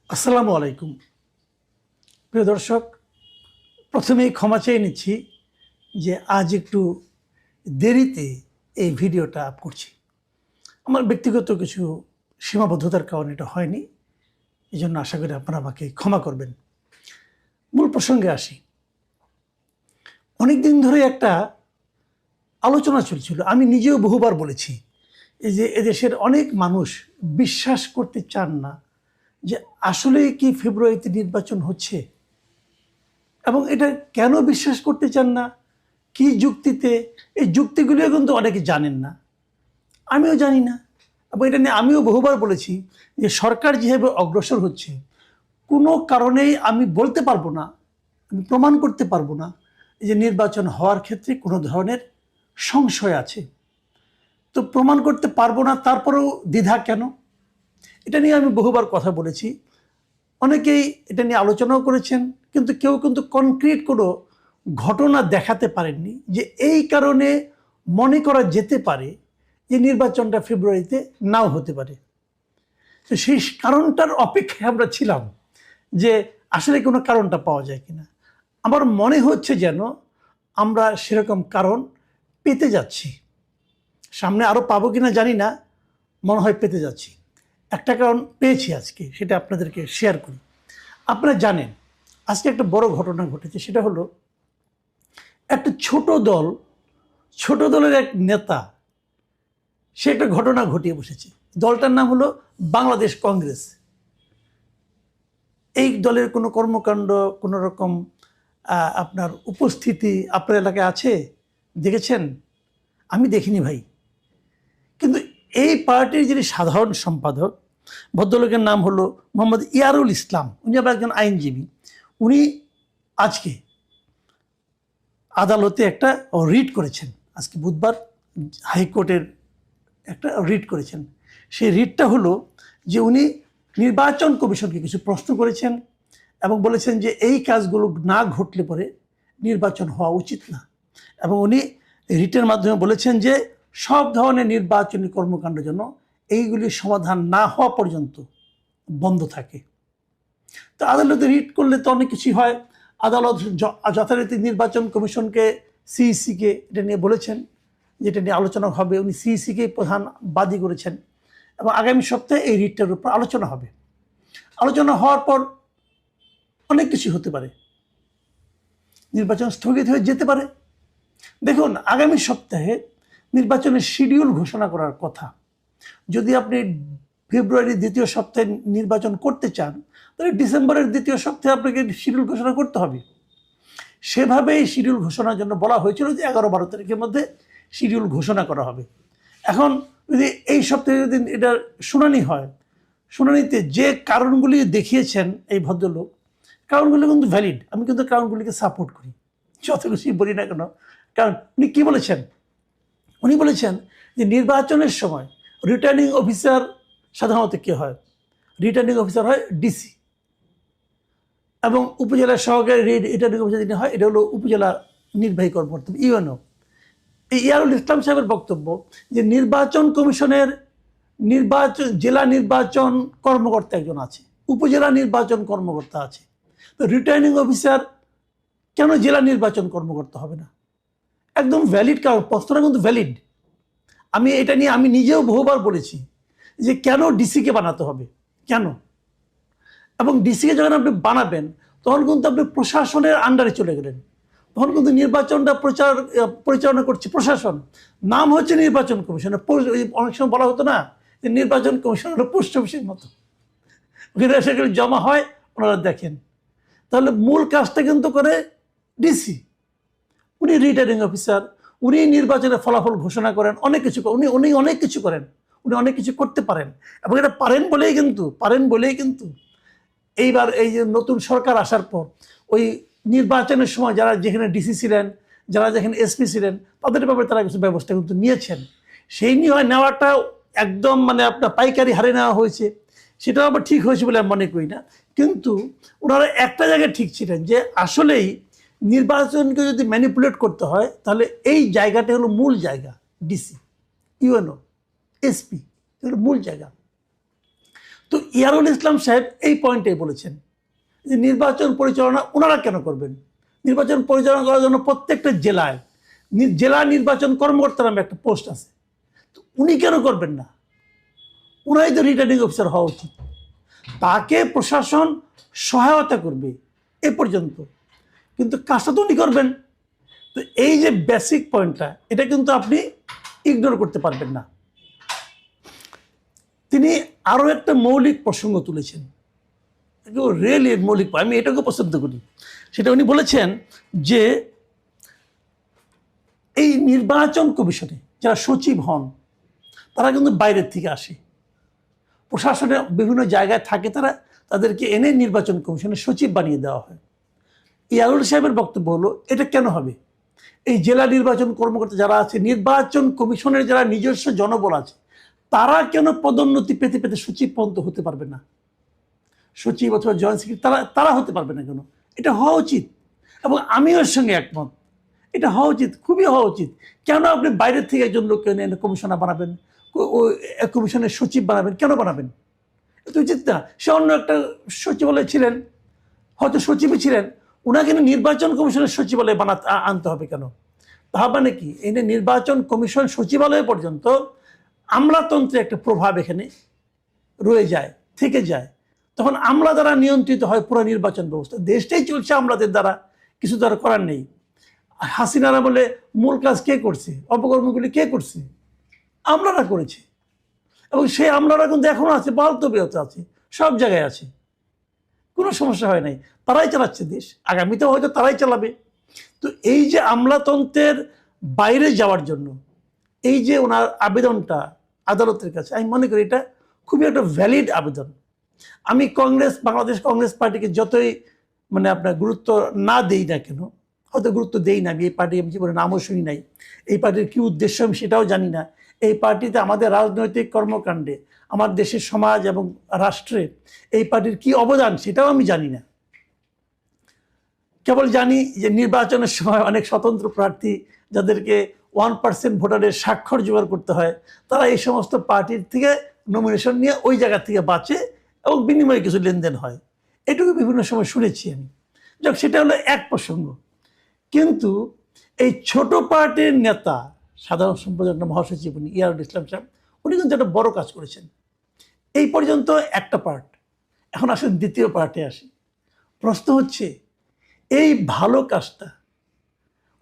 আসসালামু আলাইকুম প্রিয় দর্শক, প্রথমেই ক্ষমা চেয়ে নিচ্ছি যে আজ একটু দেরিতে এই ভিডিওটা আপ করছি। আমার ব্যক্তিগত কিছু সীমাবদ্ধতার কারণে এটা হয়নি, এই জন্য আশা করি আপনারা আমাকে ক্ষমা করবেন। মূল প্রসঙ্গে আসি। অনেক দিন ধরে একটা আলোচনা চলছিল, আমি নিজেও বহুবার বলেছি, এই যে এদেশের অনেক মানুষ বিশ্বাস করতে চান না যে আসলেই কি ফেব্রুয়ারিতে নির্বাচন হচ্ছে, এবং এটা কেন বিশ্বাস করতে চান না, কি যুক্তিতে। এই যুক্তিগুলিও কিন্তু অনেকে জানেন না, আমিও জানি না। এবং এটা নিয়ে আমিও বহুবার বলেছি যে সরকার যেভাবে অগ্রসর হচ্ছে, কোনো কারণেই আমি বলতে পারবো না, আমি প্রমাণ করতে পারবো না যে নির্বাচন হওয়ার ক্ষেত্রে কোনো ধরনের সংশয় আছে। তো প্রমাণ করতে পারবো না, তারপরেও দ্বিধা কেন? এটা নিয়ে আমি বহুবার কথা বলেছি, অনেকেই এটা নিয়ে আলোচনাও করেছেন, কিন্তু কেউ কিন্তু কনক্রিট কোনো ঘটনা দেখাতে পারেননি যে এই কারণে মনে করা যেতে পারে যে নির্বাচনটা ফেব্রুয়ারিতে নাও হতে পারে। তো সেই কারণটার অপেক্ষায় আমরা ছিলাম যে আসলে কোনো কারণটা পাওয়া যায় কিনা। আমার মনে হচ্ছে যেন আমরা সেরকম কারণ পেতে যাচ্ছি, সামনে আরও পাবো কিনা জানি না, মনে হয় পেতে যাচ্ছি। একটা কারণ পেয়েছি আজকে, সেটা আপনাদেরকে শেয়ার করি। আপনারা জানেন আজকে একটা বড় ঘটনা ঘটেছে, সেটা হলো একটা ছোট দলের এক নেতা, সে একটা ঘটনা ঘটিয়ে বসেছে। দলটার নাম হলো বাংলাদেশ কংগ্রেস। এই দলের কোনো কর্মকাণ্ড, কোনো রকম আপনার উপস্থিতি আপনার এলাকায় আছে, দেখেছেন? আমি দেখিনি ভাই। কিন্তু এই পার্টির যিনি সাধারণ সম্পাদক, ভদ্রলোকের নাম হলো মোহাম্মদ ইয়ারুল ইসলাম, উনি আবার একজন আইনজীবী। উনি আজকে আদালতে একটা রিট করেছেন, আজকে বুধবার হাইকোর্টের একটা রিট করেছেন। সেই রিটটা হলো যে উনি নির্বাচন কমিশনকে কিছু প্রশ্ন করেছেন এবং বলেছেন যে এই কাজগুলো না ঘটলে পরে নির্বাচন হওয়া উচিত না। এবং উনি রিটের মাধ্যমে বলেছেন যে সব ধরনের নির্বাচনী কর্মকাণ্ডের জন্য এইগুলির সমাধান না হওয়া পর্যন্ত বন্ধ থাকে। তো আদালতে রিট করলে তো অনেক কিছুই হয়। আদালত যথারীতি নির্বাচন কমিশনকে, সিইসিকে এটা নিয়ে বলেছেন, যেটা নিয়ে আলোচনা হবে। উনি সিইসিকে প্রধান বাদী করেছেন এবং আগামী সপ্তাহে এই রিটটার উপর আলোচনা হবে। আলোচনা হওয়ার পর অনেক কিছু হতে পারে, নির্বাচন স্থগিত হয়ে যেতে পারে। দেখুন, আগামী সপ্তাহে নির্বাচনের শিডিউল ঘোষণা করার কথা। যদি আপনি ফেব্রুয়ারির দ্বিতীয় সপ্তাহে নির্বাচন করতে চান, তাহলে ডিসেম্বরের দ্বিতীয় সপ্তাহে আপনাকে শিডিউল ঘোষণা করতে হবে। সেভাবেই শিডিউল ঘোষণার জন্য বলা হয়েছিল যে 11-12 তারিখের মধ্যে শিডিউল ঘোষণা করা হবে। এখন যদি এই সপ্তাহে যদি এটার শুনানি হয়, শুনানিতে যে কারণগুলি দেখিয়েছেন এই ভদ্রলোক, কারণগুলি কিন্তু ভ্যালিড। আমি কিন্তু কারণগুলিকে সাপোর্ট করি, যত কিছুই বলি না কেন। কারণ উনি কী বলেছেন? উনি বলেছেন যে নির্বাচনের সময় রিটার্নিং অফিসার সাধারণত কে হয়? রিটার্নিং অফিসার হয় ডিসি, এবং উপজেলা সহকারী রিটার্নিং অফিসার যিনি হয়, এটা হলো উপজেলা নির্বাহী কর্মকর্তা, ইউএনও। এই ইয়ারুল ইসলাম সাহেবের বক্তব্য যে নির্বাচন কমিশনের জেলা নির্বাচন কর্মকর্তা একজন আছে, উপজেলা নির্বাচন কর্মকর্তা আছে। তো রিটার্নিং অফিসার কেন জেলা নির্বাচন কর্মকর্তা হবে না? একদম ভ্যালিড কারণ, প্রশ্নটা কিন্তু ভ্যালিড। এটা নিয়ে আমি নিজেও বহুবার বলেছি যে কেন ডিসিকে বানাতে হবে, কেন? এবং ডিসিকে যখন আপনি বানাবেন, তখন কিন্তু আপনি প্রশাসনের আন্ডারে চলে গেলেন। তখন কিন্তু নির্বাচনটা পরিচালনা করছে প্রশাসন, নাম হচ্ছে নির্বাচন কমিশন। অনেক সময় বলা হতো না যে নির্বাচন কমিশন হলো পোস্ট অফিসের মতো, ওখানে সেগুলো জমা হয়, ওনারা দেখেন। তাহলে মূল কাজটা কিন্তু করে ডিসি। উনি রিটার্নিং অফিসার, উনি নির্বাচনের ফলাফল ঘোষণা করেন, অনেক কিছু উনি অনেক কিছু করেন, উনি অনেক কিছু করতে পারেন। এবং এটা পারেন বলেই কিন্তু এইবার এই যে নতুন সরকার আসার পর ওই নির্বাচনের সময় যারা যেখানে ডিসি ছিলেন, যারা যেখানে এসপি ছিলেন, তাদের ব্যাপারে তারা কিছু ব্যবস্থা কিন্তু নিয়েছেন। সেই নিয়ে নেওয়াটা একদম আপনার পাইকারি হারে নেওয়া হয়েছে, সেটাও আবার ঠিক হয়েছে বলে আমি মনে করি না। কিন্তু ওনারা একটা জায়গায় ঠিক ছিলেন যে আসলেই নির্বাচনকে যদি ম্যানিপুলেট করতে হয়, তাহলে এই জায়গাটা হলো মূল জায়গা। ডিসি, ইউএনও, এসপি হলো মূল জায়গা। তো ইয়ারুল ইসলাম সাহেব এই পয়েন্টে বলেছেন যে নির্বাচন পরিচালনা ওনারা কেন করবেন? নির্বাচন পরিচালনা করার জন্য প্রত্যেকটা জেলায় জেলা নির্বাচন কর্মকর্তা নামে একটা পোস্ট আছে, তো উনি কেন করবেন না? উনাই তো রিটার্নিং অফিসার হওয়া উচিত, তাকে প্রশাসন সহায়তা করবে এ পর্যন্ত, কিন্তু কাজটা তো উনি করবেন। তো এই যে বেসিক পয়েন্টটা, এটা কিন্তু আপনি ইগনোর করতে পারবেন না। তিনি আরও একটা মৌলিক প্রসঙ্গ তুলেছেন, রিয়েলি মৌলিক, আমি এটাকে পছন্দ করি। সেটা উনি বলেছেন যে এই নির্বাচন কমিশনে যারা সচিব হন তারা কিন্তু বাইরের থেকে আসে, প্রশাসনে বিভিন্ন জায়গায় থাকে, তাদেরকে এনে নির্বাচন কমিশনের সচিব বানিয়ে দেওয়া হয়। ইয়ারুল সাহেবের বক্তব্য হলো এটা কেন হবে? এই জেলা নির্বাচন কর্মকর্তা যারা আছে, নির্বাচন কমিশনের যারা নিজস্ব জনবল আছে, তারা কেন পদোন্নতি পেতে পেতে সচিব পর্যন্ত হতে পারবে না? সচিব অথবা জয়েন্ট সেক্রেটারি তারা হতে পারবে না কেন? এটা হওয়া উচিত, এবং আমিও এর সঙ্গে একমত, এটা হওয়া উচিত, খুবই হওয়া উচিত। কেন আপনি বাইরের থেকে একজন লোককে এনে কমিশনার বানাবেন, কমিশনের সচিব বানাবেন? কেন বানাবেন? এটা উচিত না। সে অন্য একটা সচিবালয় ছিলেন, হয়তো সচিবই ছিলেন, ওনাকে নির্বাচন কমিশনের সচিবালয়ে আনতে হবে কেন? তা মানে কি, এই নির্বাচন কমিশন সচিবালয় পর্যন্ত আমলাতন্ত্রে একটা প্রভাব এখানে রয়ে যায়, থেকে যায়। তখন আমলা দ্বারা নিয়ন্ত্রিত হয় পুরো নির্বাচন ব্যবস্থা, দেশটাই চলছে আমলাদের দ্বারা, কিছু দ্বারা করার নেই। হাসিনারা বলে মূল কাজ কে করছে, অপকর্মগুলি কে করছে? আমলারা করেছে, এবং সেই আমলারা কিন্তু এখনো আছে, বাস্তবেও আছে, সব জায়গায় আছে, কোনো সমস্যা হয় নাই, তারাই চালাচ্ছে দেশ, আগামীতেও হয়তো তারাই চালাবে। তো এই যে আমলাতন্ত্রের বাইরে যাওয়ার জন্য এই যে ওনার আবেদনটা আদালতের কাছে, আমি মনে করি এটা খুবই একটা ভ্যালিড আবেদন। আমি বাংলাদেশ কংগ্রেস পার্টিকে যতই আপনার গুরুত্ব না দেই না কেন, হয়তো গুরুত্ব দেই না, আমি এই পার্টি আমি জীবনে নামও শুনি নাই, এই পার্টির কী উদ্দেশ্য আমি সেটাও জানি না, এই পার্টিতে আমাদের রাজনৈতিক কর্মকাণ্ডে, আমার দেশের সমাজ এবং রাষ্ট্রে এই পার্টির কী অবদান সেটাও আমি জানি না। কেবল জানি যে নির্বাচনের সময় অনেক স্বতন্ত্র প্রার্থী, যাদেরকে 1% ভোটারের স্বাক্ষর জোগাড় করতে হয়, তারা এই সমস্ত পার্টির থেকে নমিনেশন নিয়ে ওই জায়গা থেকে বাঁচে, এবং বিনিময়ে কিছু লেনদেন হয়, এটুকু বিভিন্ন সময় শুনেছি আমি। যাক, সেটা হলো এক প্রসঙ্গ। কিন্তু এই ছোট পার্টির নেতা, সাধারণ সম্পাদক মহাসচিব উনি ইয়ারুল ইসলাম সাহেব, উনি কিন্তু একটা বড় কাজ করেছেন। এই পর্যন্ত একটা পার্ট, এখন আসলে দ্বিতীয় পার্টে আসি। প্রশ্ন হচ্ছে, এই ভালো কাজটা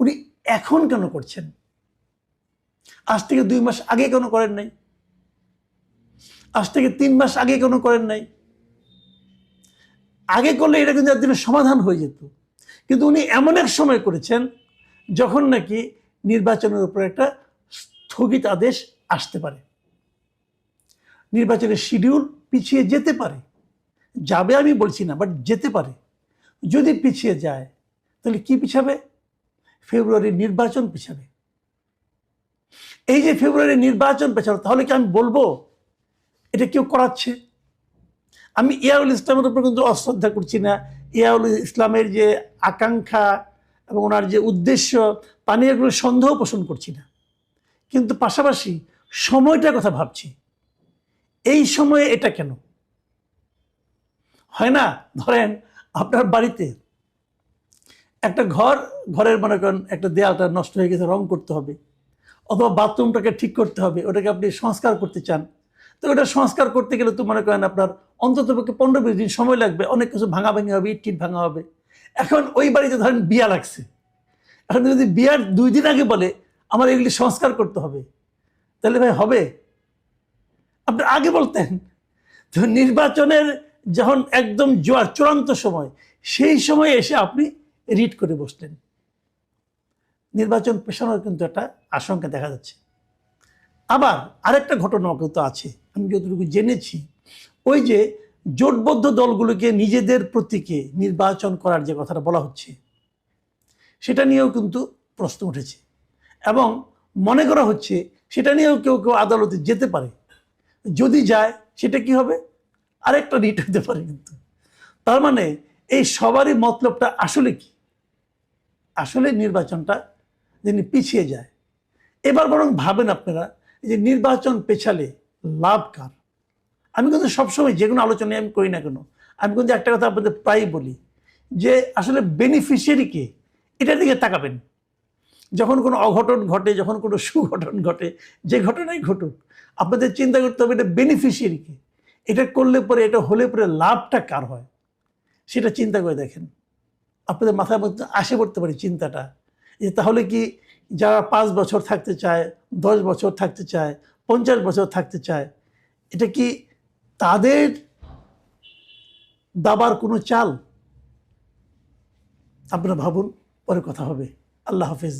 উনি এখন কেন করছেন? আজ থেকে 2 মাস আগে কেন করেন নাই? আজ থেকে 3 মাস আগে কেন করেন নাই? আগে করলে এটা কিন্তু একদিনের সমাধান হয়ে যেত। কিন্তু উনি এমন এক সময় করেছেন যখন নাকি নির্বাচনের উপর একটা স্থগিত আদেশ আসতে পারে, নির্বাচনের শিডিউল পিছিয়ে যেতে পারে, যাবে আমি বলছি না, বাট যেতে পারে। যদি পিছিয়ে যায় তাহলে কি পিছাবে? ফেব্রুয়ারির নির্বাচন পিছাবে। এই যে ফেব্রুয়ারির নির্বাচন পেছানো, তাহলে কি আমি বলবো এটা কেউ করাচ্ছে? আমি ইয়ারুল ইসলামের উপর কিন্তু অশ্রদ্ধা করছি না, ইয়ারুল ইসলামের যে আকাঙ্ক্ষা এবং ওনার যে উদ্দেশ্য তা নিয়ে কোনো সন্দেহ পোষণ করছি না, কিন্তু পাশাপাশি সময়টার কথা ভাবছি। এই সময়ে এটা কেন হয় না? ধরেন আপনার বাড়িতে একটা ঘরের মনে করেন একটা দেয়ালটা নষ্ট হয়ে গেছে, রং করতে হবে, অথবা বাথরুমটাকে ঠিক করতে হবে, ওটাকে আপনি সংস্কার করতে চান, তো ওটা সংস্কার করতে গেলে তো মনে করেন আপনার অন্তত পক্ষে 15-20 দিন সময় লাগবে, অনেক কিছু ভাঙাভাঙি হবে, ইট টিট ভাঙা হবে। এখন ওই বাড়িতে ধরেন বিয়া লাগছে, এখন যদি বিয়ার 2 দিন আগে বলে আমার এগুলি সংস্কার করতে হবে, তাহলে ভাই হবে? আপনি আগে বলতেন। তো নির্বাচনের যখন একদম জোয়ার চূড়ান্ত সময়, সেই সময় এসে আপনি রিট করে বসলেন, নির্বাচন পেছানোর কিন্তু একটা আশঙ্কা দেখা যাচ্ছে। আবার আরেকটা ঘটনা কিন্তু আছে, আমি যতটুকু জেনেছি, ওই যে জোটবদ্ধ দলগুলোকে নিজেদের প্রতীকে নির্বাচন করার যে কথাটা বলা হচ্ছে, সেটা নিয়েও কিন্তু প্রশ্ন উঠেছে, এবং মনে করা হচ্ছে সেটা নিয়েও কেউ কেউ আদালতে যেতে পারে। যদি যায় সেটা কি হবে? আরেকটা রিট হতে পারে। কিন্তু তার মানে এই সবারই মতলবটা আসলে কি? আসলে নির্বাচনটা যিনি পিছিয়ে যায়। এবার বরং ভাবেন আপনারা যে নির্বাচন পেছালে লাভ কার? আমি কিন্তু সবসময় যে কোনো আলোচনায় আমি করি না কেন, আমি কিন্তু একটা কথা আপনাদের প্রায়ই বলি যে আসলে বেনিফিশিয়ারিকে এটার দিকে তাকাবেন। যখন কোনো অঘটন ঘটে, যখন কোনো সুঘটন ঘটে, যে ঘটনাই ঘটুক, আপনাদের চিন্তা করতে হবে এটা বেনিফিশিয়ারিকে, এটা করলে পরে, এটা হলে পরে লাভটা কার হয় সেটা চিন্তা করে দেখেন। আপনাদের মাথার মধ্যে আসে পড়তে পারে চিন্তাটা যে তাহলে কি যারা 5 বছর থাকতে চায়, 10 বছর থাকতে চায়, 50 বছর থাকতে চায়, এটা কি তাদের দাবার কোনো চাল? আপনারা ভাবুন, পরে কথা হবে। আল্লাহ হাফেজ।